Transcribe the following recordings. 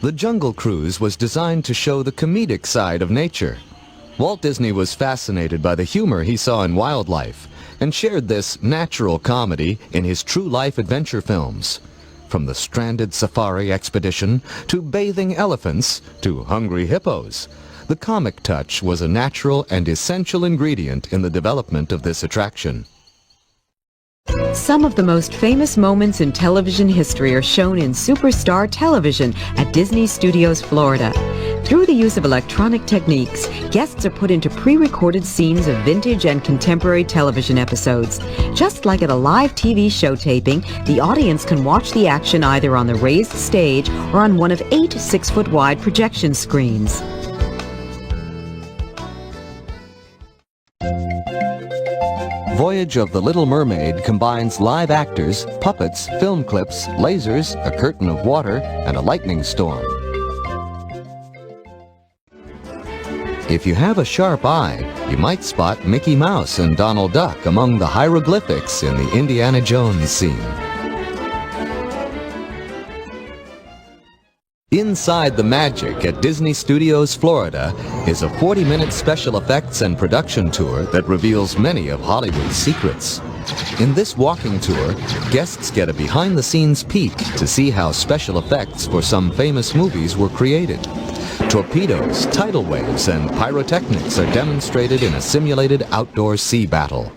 The Jungle Cruise was designed to show the comedic side of nature. Walt Disney was fascinated by the humor he saw in wildlife and shared this natural comedy in his true-life adventure films. From the stranded safari expedition to bathing elephants to hungry hippos, the comic touch was a natural and essential ingredient in the development of this attraction. Some of the most famous moments in television history are shown in Superstar Television at Disney Studios, Florida. Through the use of electronic techniques, guests are put into pre-recorded scenes of vintage and contemporary television episodes. Just like at a live TV show taping, the audience can watch the action either on the raised stage or on one of 8 6-foot-wide projection screens. Voyage of the Little Mermaid combines live actors, puppets, film clips, lasers, a curtain of water, and a lightning storm. If you have a sharp eye, you might spot Mickey Mouse and Donald Duck among the hieroglyphics in the Indiana Jones scene. Inside the Magic at Disney Studios, Florida, is a 40-minute special effects and production tour that reveals many of Hollywood's secrets. In this walking tour, guests get a behind-the-scenes peek to see how special effects for some famous movies were created. Torpedoes, tidal waves, and pyrotechnics are demonstrated in a simulated outdoor sea battle.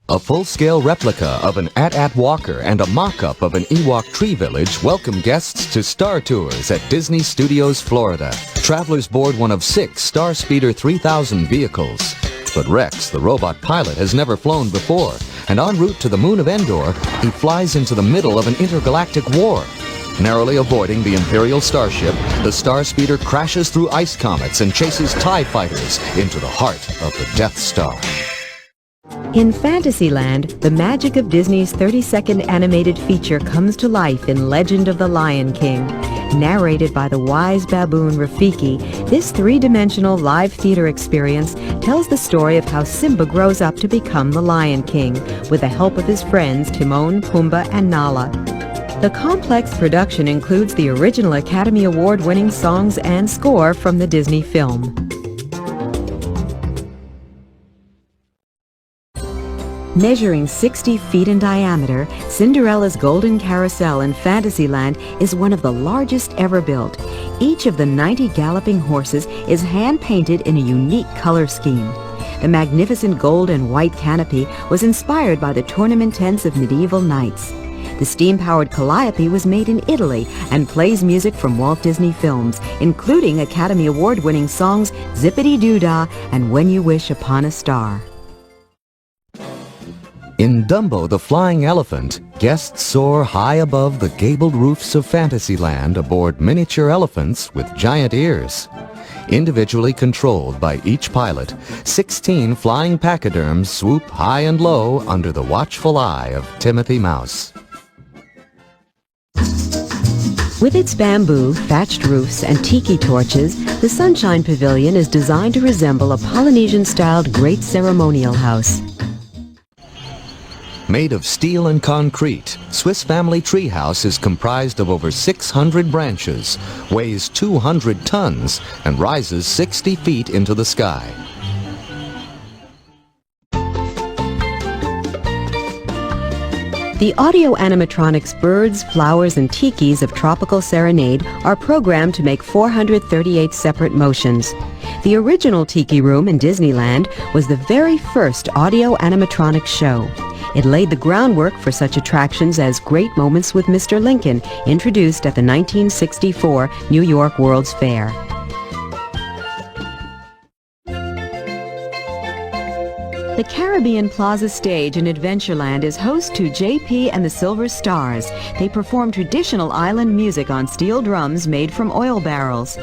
A full-scale replica of an AT-AT walker and a mock-up of an Ewok tree village welcome guests to Star Tours at Disney Studios, Florida. Travelers board one of 6 Starspeeder 3000 vehicles. But Rex, the robot pilot, has never flown before, and en route to the moon of Endor, he flies into the middle of an intergalactic war. Narrowly avoiding the Imperial starship, the Starspeeder crashes through ice comets and chases TIE fighters into the heart of the Death Star. In Fantasyland, the magic of Disney's 30-second animated feature comes to life in Legend of the Lion King. Narrated by the wise baboon Rafiki, this 3-dimensional live theater experience tells the story of how Simba grows up to become the Lion King, with the help of his friends Timon, Pumbaa, and Nala. The complex production includes the original Academy Award-winning songs and score from the Disney film. Measuring 60 feet in diameter, Cinderella's Golden Carousel in Fantasyland is one of the largest ever built. Each of the 90 galloping horses is hand-painted in a unique color scheme. The magnificent gold and white canopy was inspired by the tournament tents of medieval knights. The steam-powered Calliope was made in Italy and plays music from Walt Disney films, including Academy Award-winning songs Zippity-Doo-Dah and When You Wish Upon a Star. In Dumbo the Flying Elephant, guests soar high above the gabled roofs of Fantasyland aboard miniature elephants with giant ears. Individually controlled by each pilot, 16 flying pachyderms swoop high and low under the watchful eye of Timothy Mouse. With its bamboo, thatched roofs, and tiki torches, the Sunshine Pavilion is designed to resemble a Polynesian-styled great ceremonial house. Made of steel and concrete, Swiss Family Treehouse is comprised of over 600 branches, weighs 200 tons, and rises 60 feet into the sky. The audio animatronics birds, flowers, and tikis of Tropical Serenade are programmed to make 438 separate motions. The original Tiki Room in Disneyland was the very first audio animatronics show. It laid the groundwork for such attractions as Great Moments with Mr. Lincoln, introduced at the 1964 New York World's Fair. The Caribbean Plaza stage in Adventureland is host to JP and the Silver Stars. They perform traditional island music on steel drums made from oil barrels.